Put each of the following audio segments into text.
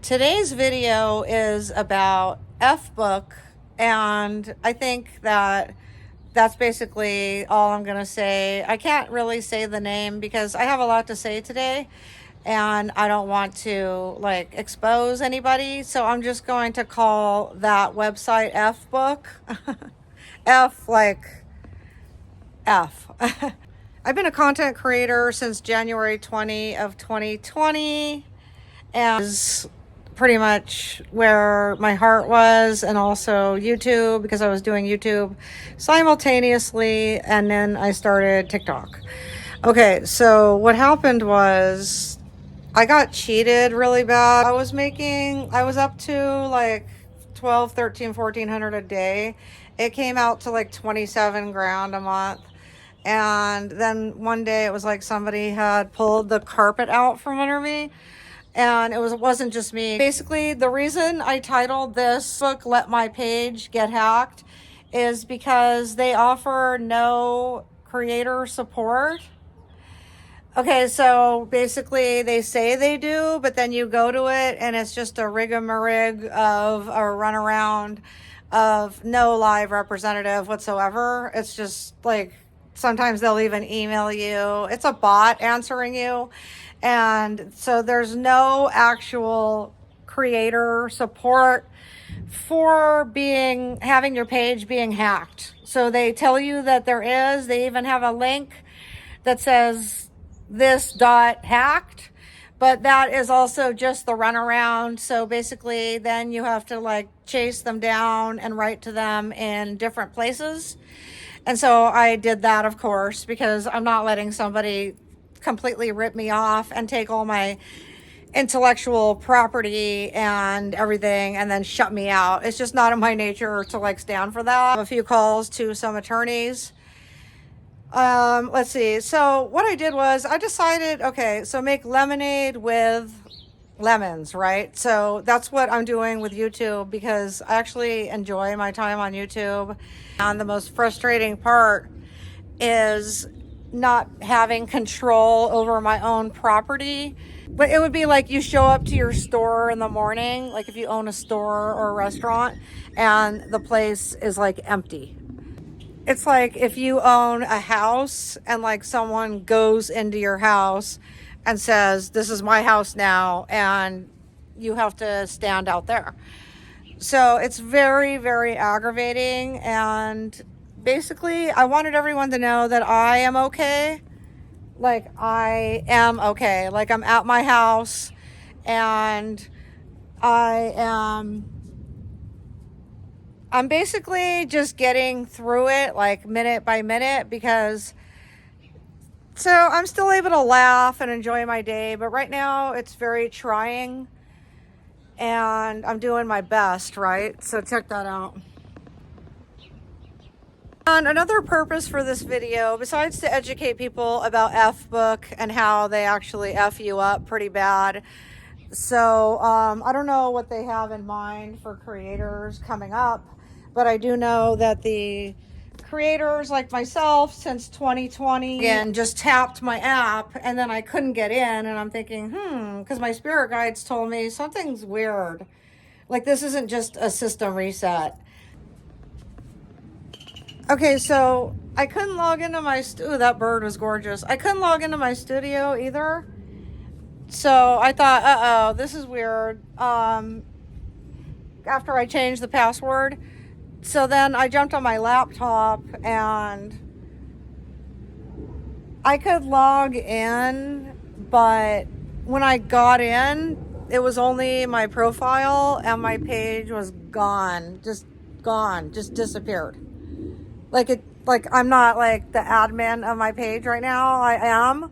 Today's video is about F-book, and I think that that's basically all I'm going to say. I can't really say the name because I have a lot to say today and I don't want to expose anybody. So I'm just going to call that website F-book. F like F. I've been a content creator since January 20 of 2020 and is pretty much where my heart was, and also YouTube because I was doing YouTube simultaneously, and then I started TikTok. Okay, so what happened was I got cheated really bad. I was up to like 12, 13, 1400 a day. It came out to like 27 grand a month. And then one day it was like somebody had pulled the carpet out from under me. And it wasn't just me. Basically, the reason I titled this book, Let My Page Get Hacked, is because they offer no creator support. Okay, so basically they say they do, but then you go to it and it's just a rigamarrig of a runaround of no live representative whatsoever. It's just like, sometimes they'll even email you. It's a bot answering you. And so there's no actual creator support for having your page being hacked. So they tell you that there is. They even have a link that says this dot hacked, but that is also just the runaround. So basically then you have to chase them down and write to them in different places. And so I did that, of course, because I'm not letting somebody completely rip me off and take all my intellectual property and everything and then shut me out. It's just not in my nature to stand for that. I have a few calls to some attorneys. Let's see. So what I did was I decided, okay, so make lemonade with lemons, right? So that's what I'm doing with YouTube because I actually enjoy my time on YouTube. And the most frustrating part is not having control over my own property. But it would be like you show up to your store in the morning, like if you own a store or a restaurant, and the place is empty. It's like if you own a house and someone goes into your house and says, this is my house now, and you have to stand out there. So it's very, very aggravating. And basically, I wanted everyone to know that I am okay. I am okay. I'm at my house and I'm basically just getting through it minute by minute so I'm still able to laugh and enjoy my day, but right now it's very trying and I'm doing my best, right? So check that out. And another purpose for this video, besides to educate people about F-book and how they actually F you up pretty bad. So I don't know what they have in mind for creators coming up, but I do know that the creators like myself since 2020 again just tapped my app and then I couldn't get in, and I'm thinking because my spirit guides told me something's weird, this isn't just a system reset. Okay, so I couldn't log into my ooh, that bird was gorgeous. I couldn't log into my studio either, so I thought this is weird after I changed the password. So then I jumped on my laptop and I could log in, but when I got in, it was only my profile and my page was gone, just disappeared. I'm not the admin of my page right now. I am,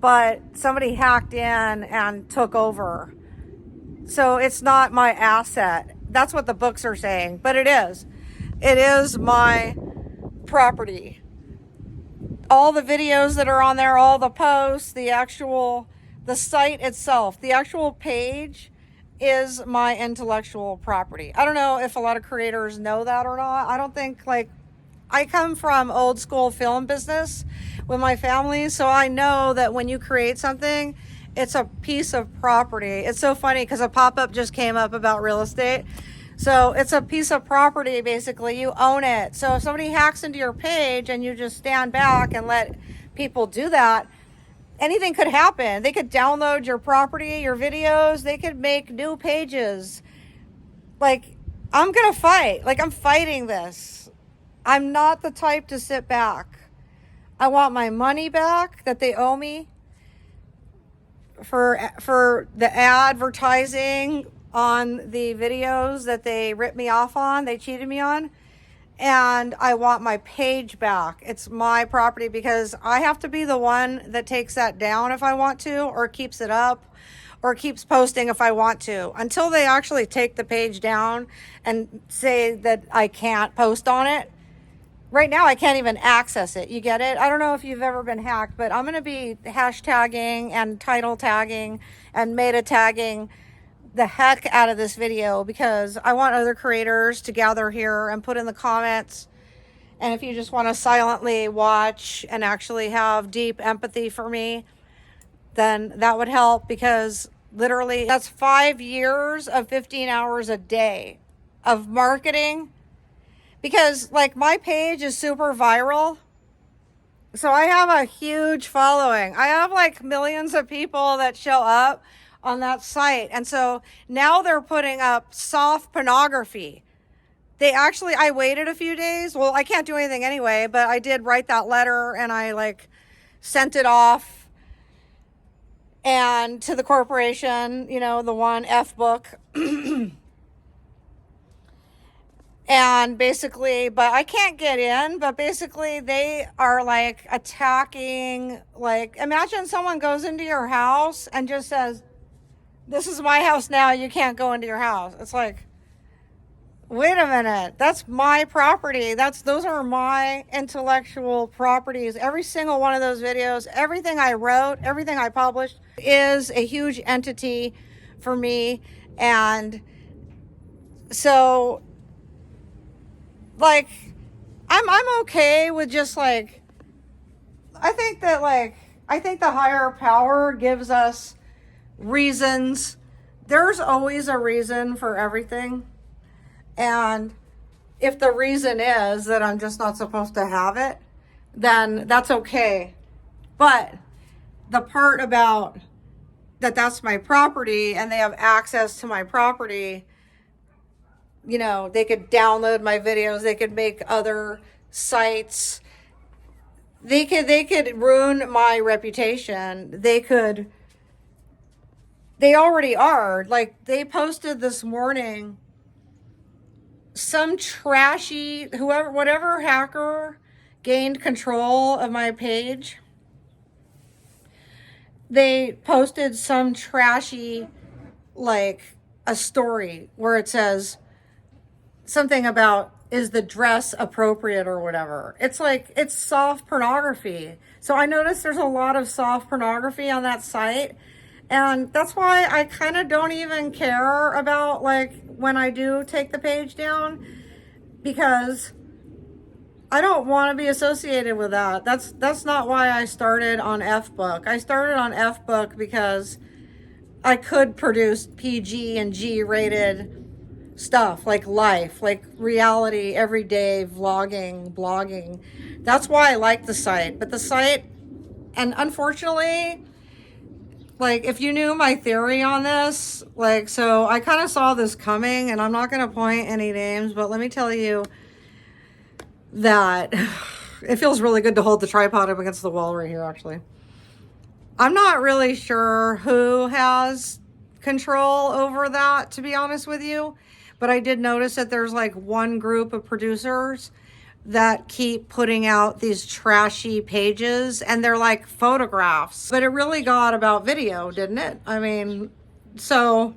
but somebody hacked in and took over. So it's not my asset. That's what the books are saying, but it is. It is my property. All the videos that are on there, all the posts, the site itself, the actual page is my intellectual property. I don't know if a lot of creators know that or not. I don't think I come from old school film business with my family, so I know that when you create something, it's a piece of property. It's so funny because a pop-up just came up about real estate. So it's a piece of property, basically. You own it. So if somebody hacks into your page and you just stand back and let people do that, anything could happen. They could download your property, your videos. They could make new pages. Like, I'm going to fight. Like, I'm fighting this. I'm not the type to sit back. I want my money back that they owe me for the advertising on the videos that they ripped me off on, they cheated me on. And I want my page back. It's my property because I have to be the one that takes that down if I want to, or keeps it up, or keeps posting if I want to, until they actually take the page down and say that I can't post on it. Right now, I can't even access it. You get it? I don't know if you've ever been hacked, but I'm going to be hashtagging and title tagging and meta tagging the heck out of this video because I want other creators to gather here and put in the comments. And if you just want to silently watch and actually have deep empathy for me, then that would help, because literally that's 5 years of 15 hours a day of marketing. Because like my page is super viral. So I have a huge following. I have like millions of people that show up on that site. And so now they're putting up soft pornography. I waited a few days. Well, I can't do anything anyway, but I did write that letter and I like sent it off and to the corporation, the one F book. And basically, but I can't get in, but basically they are like attacking, like imagine someone goes into your house and just says, "This is my house now, you can't go into your house." It's like, wait a minute, that's my property. Those are my intellectual properties. Every single one of those videos, everything I wrote, everything I published is a huge entity for me. And so like, I'm okay with just like, I think the higher power gives us reasons. There's always a reason for everything. And if the reason is that I'm just not supposed to have it, then that's okay. But the part about that's my property and they have access to my property, they could download my videos, they could make other sites, they could ruin my reputation. They already are. Like, they posted this morning, some trashy, whatever hacker gained control of my page, they posted some trashy, like a story where it says something about, is the dress appropriate or whatever. It's like, it's soft pornography. So I noticed there's a lot of soft pornography on that site. And that's why I kind of don't even care about like when I do take the page down, because I don't want to be associated with that. That's not why I started on F-Book. I started on F-Book because I could produce PG and G rated stuff, like life, like reality, everyday vlogging, blogging. That's why I like the site. But the site, and unfortunately, like, if you knew my theory on this, like, so I kind of saw this coming, and I'm not going to point any names, but let me tell you that it feels really good to hold the tripod up against the wall right here, actually. I'm not really sure who has control over that, to be honest with you. But I did notice that there's like one group of producers that keep putting out these trashy pages, and they're like photographs. But it really got about video, didn't it? I mean, so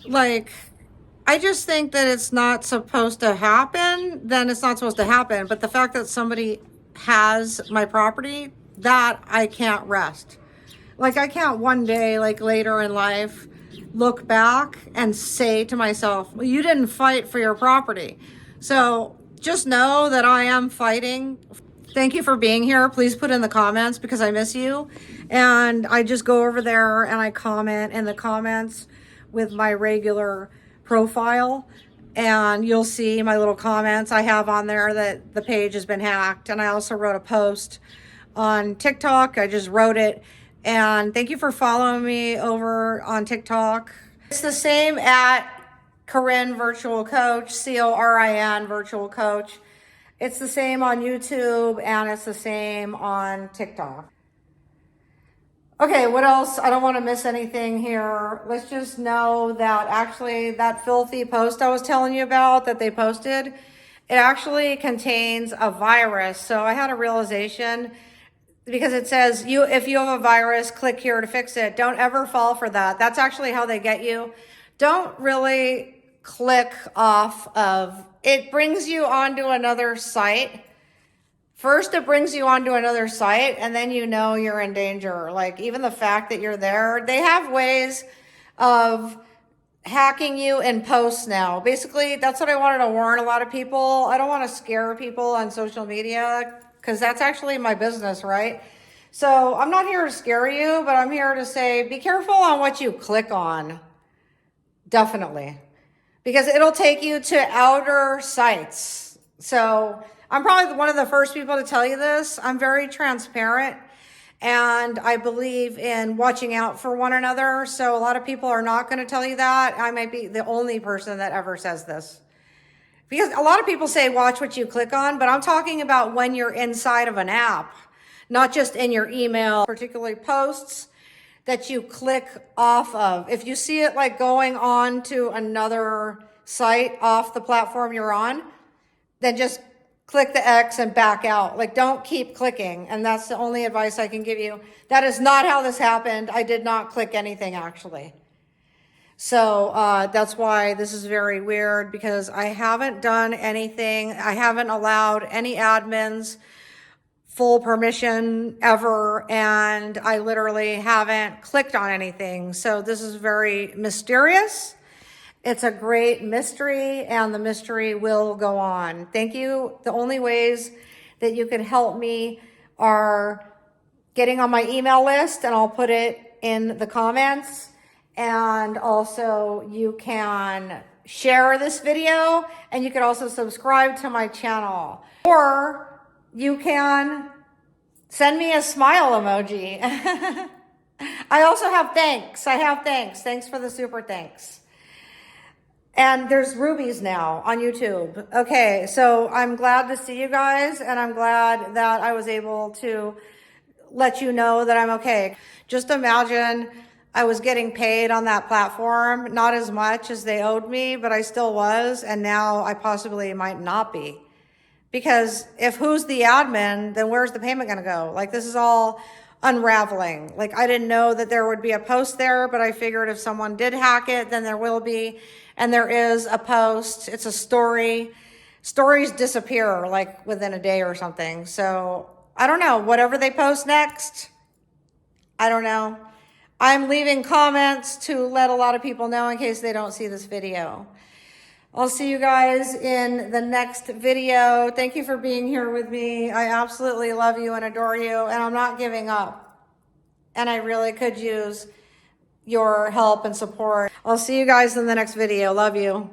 like, I just think that it's not supposed to happen, then it's not supposed to happen. But the fact that somebody has my property, that I can't rest. Like, I can't one day, like later in life, look back and say to myself, well, you didn't fight for your property. So just know that I am fighting. Thank you for being here. Please put in the comments, because I miss you. And I just go over there and I comment in the comments with my regular profile. And you'll see my little comments I have on there that the page has been hacked. And I also wrote a post on TikTok. I just wrote it. And thank you for following me over on TikTok. It's the same at Corin Virtual Coach, Corin Virtual Coach. It's the same on YouTube and it's the same on TikTok. Okay, what else? I don't want to miss anything here. Let's just know that actually that filthy post I was telling you about that they posted, it actually contains a virus. So I had a realization because it says if you have a virus, click here to fix it. Don't ever fall for that. That's actually how they get you. Don't really click off of it. Brings you onto another site. First, it brings you onto another site, and then you know you're in danger. Like, even the fact that you're there, they have ways of hacking you in posts now. Basically, that's what I wanted to warn a lot of people. I don't want to scare people on social media because that's actually my business, right? So I'm not here to scare you, but I'm here to say, be careful on what you click on. Definitely. Because it'll take you to outer sites. So I'm probably one of the first people to tell you this. I'm very transparent and I believe in watching out for one another. So a lot of people are not going to tell you that. I might be the only person that ever says this. Because a lot of people say watch what you click on, but I'm talking about when you're inside of an app, not just in your email, particularly posts that you click off of. If you see it like going on to another site off the platform you're on, then just click the X and back out. Like, don't keep clicking. And that's the only advice I can give you. That is not how this happened. I did not click anything, actually. So that's why this is very weird, because I haven't done anything. I haven't allowed any admins full permission ever, and I literally haven't clicked on anything. So this is very mysterious. It's a great mystery, and the mystery will go on. Thank you. The only ways that you can help me are getting on my email list, and I'll put it in the comments. And also you can share this video, and you can also subscribe to my channel. Or you can send me a smile emoji. I also have thanks. I have thanks. Thanks for the super thanks. And there's rubies now on YouTube. Okay, so I'm glad to see you guys, and I'm glad that I was able to let you know that I'm okay. Just imagine I was getting paid on that platform, not as much as they owed me, but I still was, and now I possibly might not be. Because if who's the admin, then where's the payment gonna go? Like, this is all unraveling. Like, I didn't know that there would be a post there, but I figured if someone did hack it, then there will be. And there is a post. It's a story. Stories disappear like within a day or something. So I don't know. Whatever they post next, I don't know. I'm leaving comments to let a lot of people know in case they don't see this video. I'll see you guys in the next video. Thank you for being here with me. I absolutely love you and adore you, and I'm not giving up. And I really could use your help and support. I'll see you guys in the next video. Love you.